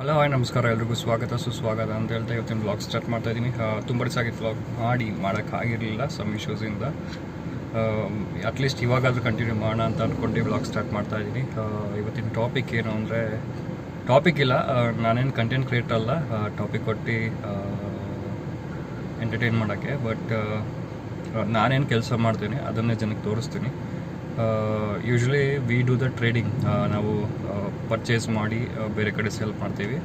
Hello hi ನಮಸ್ಕಾರ, ಎಲ್ರಿಗೂ ಸ್ವಾಗತ ಸುಸ್ವಾಗತ ಅಂತ ಹೇಳ್ತಾ ಇವತ್ತಿನ ವ್ಲಾಗ್ ಸ್ಟಾರ್ಟ್ ಮಾಡ್ತಾ ಇದ್ದೀನಿ. ತುಂಬ ದಿವಸ ಆಗಿತ್ತು ವ್ಲಾಗ್ ಮಾಡೋಕ್ಕಾಗಿರಲಿಲ್ಲ ಸಮ್ ಇಶ್ಯೂಸಿಂದ. ಅಟ್ಲೀಸ್ಟ್ ಇವಾಗಾದರೂ ಕಂಟಿನ್ಯೂ ಮಾಡೋಣ ಅಂತ ಅಂದ್ಕೊಂಡು ವ್ಲಾಗ್ ಸ್ಟಾರ್ಟ್ ಮಾಡ್ತಾ ಇದ್ದೀನಿ. ಇವತ್ತಿನ ಟಾಪಿಕ್ ಏನು ಅಂದರೆ, ಟಾಪಿಕ್ ಇಲ್ಲ, ನಾನೇನು ಕಂಟೆಂಟ್ ಕ್ರಿಯೇಟರ್ ಅಲ್ಲ, ಟಾಪಿಕ್ ಕೊಟ್ಟು ಎಂಟರ್ಟೈನ್ ಮಾಡೋಕ್ಕೆ. ಬಟ್ ನಾನೇನು ಕೆಲಸ ಮಾಡ್ತೀನಿ ಅದನ್ನೇ ಜನಕ್ಕೆ ತೋರಿಸ್ತೀನಿ. Usually we do the trading. ನಾವು ಪರ್ಚೇಸ್ ಮಾಡಿ ಬೇರೆ ಕಡೆ ಸೇಲ್ ಮಾಡ್ತೀವಿ.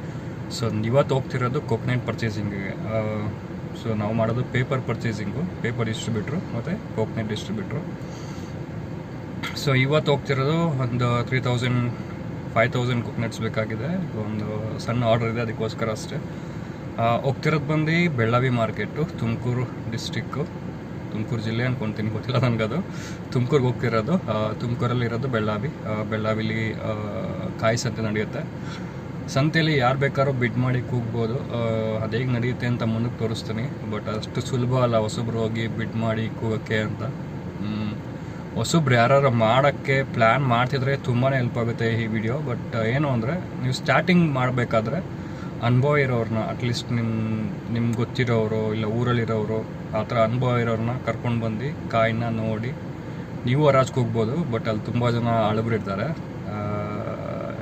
ಸೊ ಇವತ್ತು ಹೋಗ್ತಿರೋದು ಕೋಕೋನಟ್ ಪರ್ಚೇಸಿಂಗಿಗೆ. ಸೊ ನಾವು ಮಾಡೋದು ಪೇಪರ್ ಪರ್ಚೇಸಿಂಗು, ಪೇಪರ್ ಡಿಸ್ಟ್ರಿಬ್ಯೂಟ್ರು ಮತ್ತು ಕೋಕೋನಟ್ ಡಿಸ್ಟ್ರಿಬ್ಯೂಟ್ರು. ಸೊ ಇವತ್ತು ಹೋಗ್ತಿರೋದು ಒಂದು 5,000 ಕೋಕೋನಟ್ಸ್ ಬೇಕಾಗಿದೆ. ಒಂದು ಸಣ್ಣ ಆರ್ಡರ್ ಇದೆ, ಅದಕ್ಕೋಸ್ಕರ ಅಷ್ಟೇ. ಹೋಗ್ತಿರೋದು ಬಂದು ಬೆಳ್ಳಾವಿ ಮಾರ್ಕೆಟು, ತುಮಕೂರು ಡಿಸ್ಟಿಕ್ಕು, ತುಮಕೂರು ಜಿಲ್ಲೆ ಅಂದ್ಕೊಳ್ತೀನಿ, ಗೊತ್ತಿಲ್ಲ ನನಗದು. ತುಮಕೂರಿಗೆ ಹೋಗ್ತಿರೋದು. ತುಮಕೂರಲ್ಲಿರೋದು ಬೆಳ್ಳಾವಿಲಿ ಕಾಯಿ ಸಂತೆ ನಡೆಯುತ್ತೆ. ಸಂತೆಯಲ್ಲಿ ಯಾರು ಬೇಕಾದ್ರೂ ಬಿಡ್ ಮಾಡಿ ಕೂಗ್ಬೋದು. ಅದು ಹೇಗೆ ನಡೆಯುತ್ತೆ ಅಂತ ಮುಂದಕ್ಕೆ ತೋರಿಸ್ತೀನಿ. ಬಟ್ ಅಷ್ಟು ಸುಲಭ ಅಲ್ಲ ಹೊಸಬ್ರು ಹೋಗಿ ಬಿಡ್ ಮಾಡಿ ಕೂಗೋಕ್ಕೆ ಅಂತ. ಹೊಸಬ್ರು ಯಾರು ಮಾಡೋಕ್ಕೆ ಪ್ಲ್ಯಾನ್ ಮಾಡ್ತಿದ್ರೆ ತುಂಬಾ ಹೆಲ್ಪ್ ಆಗುತ್ತೆ ಈ ವಿಡಿಯೋ. ಬಟ್ ಏನು ಅಂದರೆ, ನೀವು ಸ್ಟಾರ್ಟಿಂಗ್ ಮಾಡಬೇಕಾದ್ರೆ ಅನುಭವ ಇರೋರನ್ನ, ಅಟ್ಲೀಸ್ಟ್ ನಿಮ್ಗೆ ಗೊತ್ತಿರೋರು ಇಲ್ಲ ಊರಲ್ಲಿರೋರು, ಆ ಥರ ಅನುಭವ ಇರೋರನ್ನ ಕರ್ಕೊಂಡು ಬಂದು ಕಾಯಿನ ನೋಡಿ ನೀವು ಹರಾಜ್ಗೆ ಹೋಗ್ಬೋದು. ಬಟ್ ಅಲ್ಲಿ ತುಂಬ ಜನ ಅಳಬ್ರಿರ್ತಾರೆ.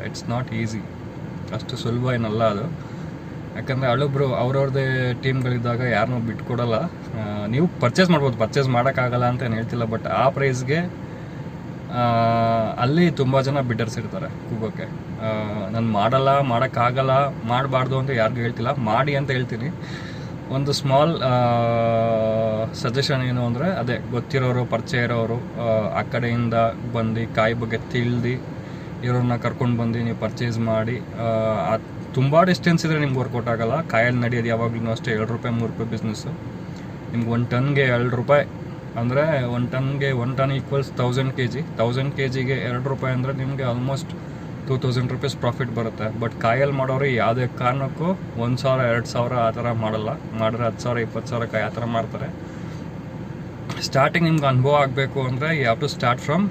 ಇಟ್ಸ್ ನಾಟ್ ಈಸಿ, ಅಷ್ಟು ಸುಲಭ ಏನಲ್ಲ ಅದು. ಯಾಕಂದರೆ ಅಳಬ್ರು ಅವ್ರವ್ರದ್ದೇ ಟೀಮ್ಗಳಿದ್ದಾಗ ಯಾರನ್ನೂ ಬಿಟ್ಕೊಡಲ್ಲ. ನೀವು ಪರ್ಚೇಸ್ ಮಾಡ್ಬೋದು, ಪರ್ಚೇಸ್ ಮಾಡೋಕ್ಕಾಗಲ್ಲ ಅಂತ ಏನು ಹೇಳ್ತಿಲ್ಲ. ಬಟ್ ಆ ಪ್ರೈಸ್ಗೆ ಅಲ್ಲಿ ತುಂಬ ಜನ ಬಿಡ್ಡರ್ಸ್ ಇರ್ತಾರೆ ಕೂಗೋಕ್ಕೆ. ನಾನು ಮಾಡೋಕ್ಕಾಗಲ್ಲ, ಮಾಡಬಾರ್ದು ಅಂತ ಯಾರಿಗೂ ಹೇಳ್ತಿಲ್ಲ, ಮಾಡಿ ಅಂತ ಹೇಳ್ತೀನಿ. ಒಂದು ಸ್ಮಾಲ್ ಸಜೆಷನ್ ಏನು ಅಂದರೆ, ಅದೇ ಗೊತ್ತಿರೋರು, ಪರಿಚಯ ಇರೋರು, ಆ ಕಡೆಯಿಂದ ಬಂದು ಕಾಯಿ ಬಗ್ಗೆ ತಿಳಿದು ಇರೋರನ್ನ ಕರ್ಕೊಂಡು ಬಂದು ನೀವು ಪರ್ಚೇಸ್ ಮಾಡಿ. ತುಂಬ ಡಿಸ್ಟೆನ್ಸ್ ಇದ್ದರೆ ನಿಮ್ಗೆ ವರ್ಕೌಟ್ ಆಗೋಲ್ಲ. ಕಾಯಲ್ಲಿ ನಡೆಯೋದು ಯಾವಾಗಲೂ ಅಷ್ಟೇ, 2 ರೂಪಾಯಿ 3 ರೂಪಾಯಿ ಬಿಸ್ನೆಸ್ಸು. ನಿಮ್ಗೆ 1 ಟನ್ಗೆ 2 ರೂಪಾಯಿ ಅಂದರೆ 1 ಟನ್ಗೆ 1 ಟನ್ ಈಕ್ವಲ್ಸ್ 1000 kg. 1000 kgಗೆ 2 ರೂಪಾಯಿ ಅಂದರೆ ನಿಮಗೆ ಆಲ್ಮೋಸ್ಟ್ 2000 rupees ಪ್ರಾಫಿಟ್ ಬರುತ್ತೆ. ಬಟ್ ಕಾಯಲ್ಲಿ ಮಾಡೋರು ಯಾವುದೇ ಕಾರಣಕ್ಕೂ 1,000 2,000 ಆ ಥರ ಮಾಡಲ್ಲ. ಮಾಡಿದ್ರೆ 10,000 20,000 ಕಾಯಿ ಆ ಥರ ಮಾಡ್ತಾರೆ. ಸ್ಟಾರ್ಟಿಂಗ್ ನಿಮ್ಗೆ ಅನುಭವ ಆಗಬೇಕು ಅಂದರೆ you have to start from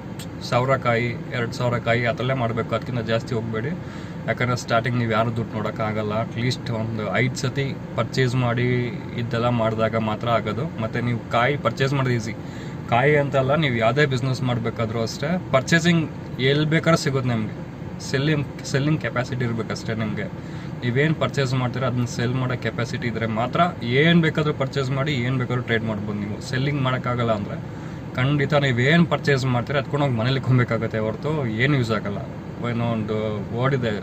1,000 ಕಾಯಿ 2,000 ಕಾಯಿ ಆ ಥರಲ್ಲೇ ಮಾಡಬೇಕು, ಅದಕ್ಕಿಂತ ಜಾಸ್ತಿ ಹೋಗಬೇಡಿ. ಯಾಕಂದರೆ ಸ್ಟಾರ್ಟಿಂಗ್ ನೀವು ಯಾರು ದುಡ್ಡು ನೋಡೋಕ್ಕಾಗಲ್ಲ. ಅಟ್ಲೀಸ್ಟ್ ಒಂದು 5 ಸತಿ ಪರ್ಚೇಸ್ ಮಾಡಿ ಇದೆಲ್ಲ ಮಾಡಿದಾಗ ಮಾತ್ರ ಆಗೋದು. ಮತ್ತು ನೀವು ಕಾಯಿ ಪರ್ಚೇಸ್ ಮಾಡೋದು ಈಸಿ. ಕಾಯಿ ಅಂತಲ್ಲ, ನೀವು ಯಾವುದೇ ಬಿಸ್ನೆಸ್ ಮಾಡಬೇಕಾದ್ರೂ ಅಷ್ಟೇ, ಪರ್ಚೇಸಿಂಗ್ ಎಲ್ಲಿ ಬೇಕಾದ್ರೂ ಸಿಗೋದು ನಿಮಗೆ. ಸೆಲ್ಲಿಂಗ್ ಕೆಪಾಸಿಟಿ ಇರಬೇಕಷ್ಟೇ ನಿಮಗೆ. ನೀವೇನು ಪರ್ಚೇಸ್ ಮಾಡ್ತೀರ ಅದನ್ನ ಸೆಲ್ ಮಾಡೋ ಕೆಪಾಸಿಟಿ ಇದ್ದರೆ ಮಾತ್ರ ಏನು ಬೇಕಾದರೂ ಪರ್ಚೇಸ್ ಮಾಡಿ ಏನು ಬೇಕಾದ್ರೂ ಟ್ರೇಡ್ ಮಾಡ್ಬೋದು. ನೀವು ಸೆಲ್ಲಿಂಗ್ ಮಾಡೋಕ್ಕಾಗಲ್ಲ ಅಂದರೆ ಖಂಡಿತ ನೀವೇನು ಪರ್ಚೇಸ್ ಮಾಡ್ತೀರ ಅದಕ್ಕೊಂಡೋಗಿ ಮನೇಲಿ ಇಟ್ಕೊಬೇಕಾಗತ್ತೆ, ಹೊರತು ಏನು ಯೂಸ್ ಆಗೋಲ್ಲ. ಏನೋ ಒಂದು ವರ್ಡ್ ಇದೆ,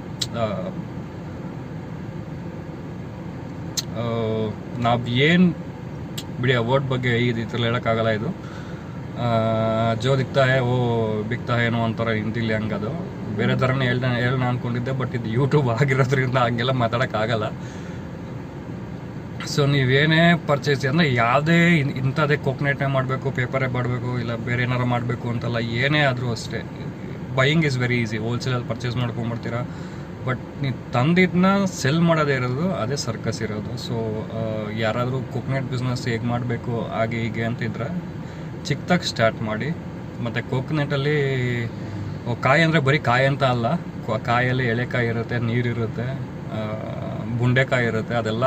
ನಾವು ಏನು ಬಿಡಿ ಆ ವರ್ಡ್ ಬಗ್ಗೆ ಈ ಥರ ಹೇಳೋಕ್ಕಾಗಲ್ಲ. ಇದು ಜೋ ದಿಕ್ತಾ ಹೇ ಓ ಬಿಕ್ತಾ ಏನೋ ಅಂತಾರೆ ಹಿಂದಿಲಿ, ಹಂಗದು ಬೇರೆ ಥರನೇ ಹೇಳೋಣ ಅಂದ್ಕೊಂಡಿದ್ದೆ. ಬಟ್ ಇದು ಯೂಟ್ಯೂಬ್ ಆಗಿರೋದ್ರಿಂದ ಹಂಗೆಲ್ಲ ಮಾತಾಡೋಕ್ಕಾಗಲ್ಲ. ಸೊ ನೀವೇನೇ ಪರ್ಚೇಸ್ ಅಂದರೆ ಯಾವುದೇ ಇಂಥದ್ದೇ ಕೋಕೋನಟ್ನೇ ಮಾಡಬೇಕು, ಪೇಪರೇ ಮಾಡಬೇಕು, ಇಲ್ಲ ಬೇರೆ ಏನಾರು ಮಾಡಬೇಕು ಅಂತಲ್ಲ, ಏನೇ ಆದರೂ ಅಷ್ಟೇ. Buying is very easy. ಹೋಲ್ಸೇಲಲ್ಲಿ ಪರ್ಚೇಸ್ ಮಾಡ್ಕೊಂಡ್ಬಿಡ್ತೀರಾ. ಬಟ್ ನೀವು ತಂದಿದ್ದನ್ನ ಸೆಲ್ ಮಾಡೋದೇ ಇರೋದು, ಅದೇ ಸರ್ಕಸ್ ಇರೋದು. ಸೊ ಯಾರಾದರೂ ಕೋಕೋನಟ್ ಬಿಸ್ನೆಸ್ ಹೇಗೆ ಮಾಡಬೇಕು ಹಾಗೆ ಹೀಗೆ ಅಂತಿದ್ರೆ ಚಿಕ್ಕದಾಗಿ ಸ್ಟಾರ್ಟ್ ಮಾಡಿ. ಮತ್ತು ಕೋಕೋನಟಲ್ಲಿ ಕಾಯಿ ಅಂದರೆ ಬರೀ ಕಾಯಿ ಅಂತ ಅಲ್ಲ, ಕಾಯಲ್ಲಿ ಎಳೆಕಾಯಿ ಇರುತ್ತೆ, ನೀರಿರುತ್ತೆ, ಬುಂಡೆಕಾಯಿ ಇರುತ್ತೆ. ಅದೆಲ್ಲ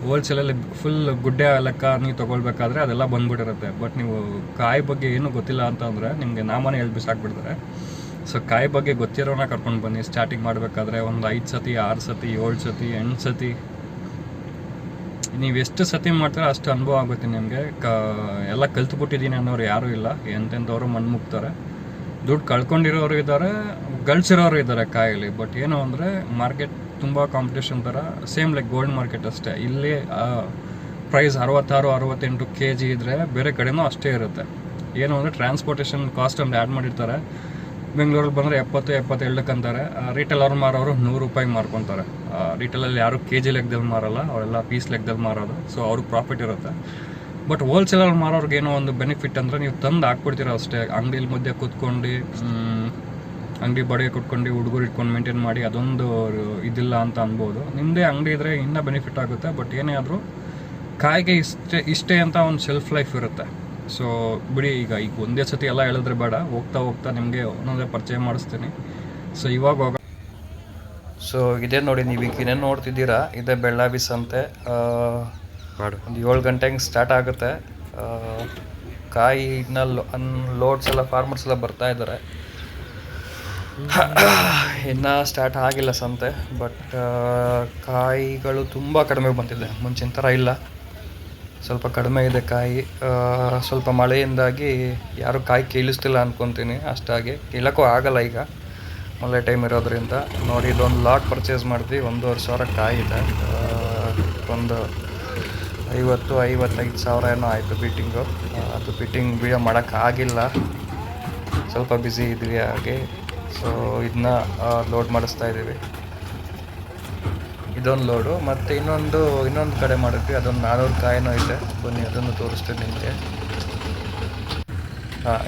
ಹೋಲ್ಸೇಲಲ್ಲಿ ಫುಲ್ ಗುಡ್ಡೆ ಲೆಕ್ಕ ನೀವು ತೊಗೊಳ್ಬೇಕಾದ್ರೆ ಅದೆಲ್ಲ ಬಂದ್ಬಿಟ್ಟಿರುತ್ತೆ. ಬಟ್ ನೀವು ಕಾಯಿ ಬಗ್ಗೆ ಏನೂ ಗೊತ್ತಿಲ್ಲ ಅಂತಂದರೆ ನಿಮಗೆ ನಾಮನೇ ಹೇಳಿ ಬಿಸಾಕ್ಬಿಡ್ತಾರೆ. ಸೊ ಕಾಯಿ ಬಗ್ಗೆ ಗೊತ್ತಿರೋನ ಕರ್ಕೊಂಡು ಬನ್ನಿ. ಸ್ಟಾರ್ಟಿಂಗ್ ಮಾಡಬೇಕಾದ್ರೆ ಒಂದು 5 ಸತಿ 6 ಸತಿ 7 ಸತಿ 8 ಸತಿ ನೀವು ಎಷ್ಟು ಸತಿ ಮಾಡ್ತೀರೋ ಅಷ್ಟು ಅನುಭವ ಆಗುತ್ತೆ ನಿಮಗೆ. ಎಲ್ಲ ಕಲ್ತ್ಬಿಟ್ಟಿದ್ದೀನಿ ಅನ್ನೋರು ಯಾರೂ ಇಲ್ಲ. ಎಂತೆಂಥವ್ರು ಮಣ್ಣು ಮುಗ್ತಾರೆ. ದುಡ್ಡು ಕಳ್ಕೊಂಡಿರೋರು ಇದ್ದಾರೆ, ಗಳಿಸಿರೋರು ಇದ್ದಾರೆ ಕಾಯಲ್ಲಿ. ಬಟ್ ಏನು ಅಂದರೆ ಮಾರ್ಕೆಟ್ ತುಂಬ ಕಾಂಪಿಟೇಷನ್ ಥರ, ಸೇಮ್ ಲೈಕ್ ಗೋಲ್ಡ್ ಮಾರ್ಕೆಟ್ ಅಷ್ಟೇ. ಇಲ್ಲಿ ಪ್ರೈಸ್ 66-68 kg ಇದ್ದರೆ ಬೇರೆ ಕಡೆನೂ ಅಷ್ಟೇ ಇರುತ್ತೆ. ಏನು ಅಂದರೆ ಟ್ರಾನ್ಸ್ಪೋರ್ಟೇಷನ್ ಕಾಸ್ಟ್ ಒಂದು ಆ್ಯಡ್ ಮಾಡಿರ್ತಾರೆ. ಬೆಂಗಳೂರಲ್ಲಿ ಬಂದರೆ 70-72 ಅಂತಾರೆ. ರೀಟೇಲ್ ಅವ್ರು ಮಾರೋರು 100 ರೂಪಾಯಿಗೆ ಮಾರ್ಕೊತಾರೆ. ರೀಟೇಲಲ್ಲಿ ಯಾರು KG ಲೆಕ್ಕದಲ್ಲಿ ಮಾರಲ್ಲ, ಅವರೆಲ್ಲ ಪೀಸ್ ಲೆಕ್ಕದಲ್ಲಿ ಮಾರೋದು. ಸೊ ಅವ್ರಿಗೆ ಪ್ರಾಫಿಟ್ ಇರುತ್ತೆ. ಬಟ್ ಹೋಲ್ಸೇಲಲ್ಲಿ ಮಾರೋರ್ಗೆ ಏನೋ ಒಂದು ಬೆನಿಫಿಟ್ ಅಂದರೆ, ನೀವು ತಂದು ಹಾಕ್ಬಿಡ್ತೀರ ಅಷ್ಟೇ. ಅಂಗಡಿಲಿ ಮಧ್ಯೆ ಕೂತ್ಕೊಂಡು ಅಂಗಡಿ ಬಾಡಿಗೆ ಕೊಟ್ಕೊಂಡು ಹುಡುಗರು ಇಟ್ಕೊಂಡು ಮೇಂಟೈನ್ ಮಾಡಿ, ಅದೊಂದು ಇದಿಲ್ಲ ಅಂತ ಅನ್ಬೋದು. ನಿಮ್ಮದೇ ಅಂಗಡಿ ಇದ್ದರೆ ಇನ್ನೂ ಬೆನಿಫಿಟ್ ಆಗುತ್ತೆ. ಬಟ್ ಏನೇ ಆದರೂ ಕಾಯಿಗೆ ಇಷ್ಟೇ ಅಂತ ಒಂದು ಶೆಲ್ಫ್ ಲೈಫ್ ಇರುತ್ತೆ. ಸೊ ಬಿಡಿ, ಈಗ ಒಂದೇ ಸತಿ ಎಲ್ಲ ಹೇಳಿದ್ರೆ ಬೇಡ, ಹೋಗ್ತಾ ಹೋಗ್ತಾ ನಿಮಗೆ ಒಂದೊಂದೇ ಪರಿಚಯ ಮಾಡಿಸ್ತೀನಿ. ಸೊ ಇವಾಗ ಸೊ ಇದೇ ನೋಡಿ, ನೀವು ಈಗ ಇನ್ನೇನು ನೋಡ್ತಿದ್ದೀರಾ, ಇದೇ ಬೆಳ್ಳಾವಿ ಸಂತೆ. ಒಂದು 7 ಗಂಟೆಗೆ ಸ್ಟಾರ್ಟ್ ಆಗುತ್ತೆ. ಕಾಯಿ ಲೋಡ್ಸ್ ಎಲ್ಲ ಫಾರ್ಮರ್ಸ್ ಎಲ್ಲ ಬರ್ತಾ ಇದ್ದಾರೆ. ಇನ್ನೂ ಸ್ಟಾರ್ಟ್ ಆಗಿಲ್ಲ ಸಂತೆ, ಬಟ್ ಕಾಯಿಗಳು ತುಂಬ ಕಡಿಮೆ ಬಂದಿದೆ, ಮುಂಚಿನ ಥರ ಇಲ್ಲ, ಸ್ವಲ್ಪ ಕಡಿಮೆ ಇದೆ ಕಾಯಿ. ಸ್ವಲ್ಪ ಮಳೆಯಿಂದಾಗಿ ಯಾರು ಕಾಯಿ ಕೀಳಿಸ್ತಿಲ್ಲ ಅಂದ್ಕೊತೀನಿ, ಅಷ್ಟಾಗಿ ಕೀಳಕ್ಕೂ ಆಗಲ್ಲ ಈಗ, ಒಳ್ಳೆ ಟೈಮ್ ಇರೋದ್ರಿಂದ. ನೋಡಿ, ಇದೊಂದು ಲಾಟ್ ಪರ್ಚೇಸ್ ಮಾಡಿದ್ವಿ, 1,500 ಕಾಯಿ ಇದೆ. ಒಂದು 50-55 ಸಾವಿರ ಏನೋ ಆಯಿತು ಬೀಟಿಂಗು. ಅದು ಬೀಟಿಂಗ್ ವೀಡಿಯೋ ಮಾಡೋಕ್ಕಾಗಿಲ್ಲ, ಸ್ವಲ್ಪ ಬ್ಯುಸಿ ಇದ್ವಿ ಹಾಗೆ. ಸೊ ಇದನ್ನ ಲೋಡ್ ಮಾಡಿಸ್ತಾ ಇದ್ದೀವಿ. ಇದೊಂದು ಲೋಡು, ಮತ್ತು ಇನ್ನೊಂದು ಕಡೆ ಮಾಡಿದ್ವಿ, ಅದೊಂದು 400 ಕಾಯಿನೂ ಇದೆ. ಬನ್ನಿ ಅದನ್ನು ತೋರಿಸ್ತೀನಿ ನಿಮಗೆ.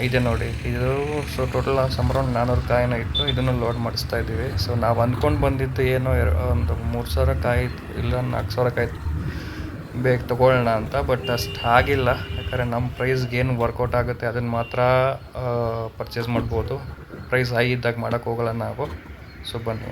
ಇದೆ ನೋಡಿ, ಇದು ಸೊ ಟೋಟಲ್ ಅರೌಂಡ್ 400 ಕಾಯಿನೂ ಇತ್ತು. ಇದನ್ನು ಲೋಡ್ ಮಾಡಿಸ್ತಾ ಇದ್ದೀವಿ. ಸೊ ನಾವು ಅಂದ್ಕೊಂಡು ಬಂದಿದ್ದು ಏನೋ ಒಂದು 3,000 ಕಾಯಿ ಇಲ್ಲ 4,000 ಕಾಯಿ ಬೇಗ ತೊಗೊಳ್ಳೋಣ ಅಂತ, ಬಟ್ ಅಷ್ಟು ಆಗಿಲ್ಲ. ಯಾಕಂದರೆ ನಮ್ಮ ಪ್ರೈಸ್ಗೆ ಏನು ವರ್ಕೌಟ್ ಆಗುತ್ತೆ ಅದನ್ನು ಮಾತ್ರ ಪರ್ಚೇಸ್ ಮಾಡ್ಬೋದು. ಪ್ರೈಸ್ ಹೈ ಇದ್ದಾಗ ಮಾಡೋಕ್ಕೆ ಹೋಗಲ್ಲ ನಾವು. ಸೊ ಬನ್ನಿ.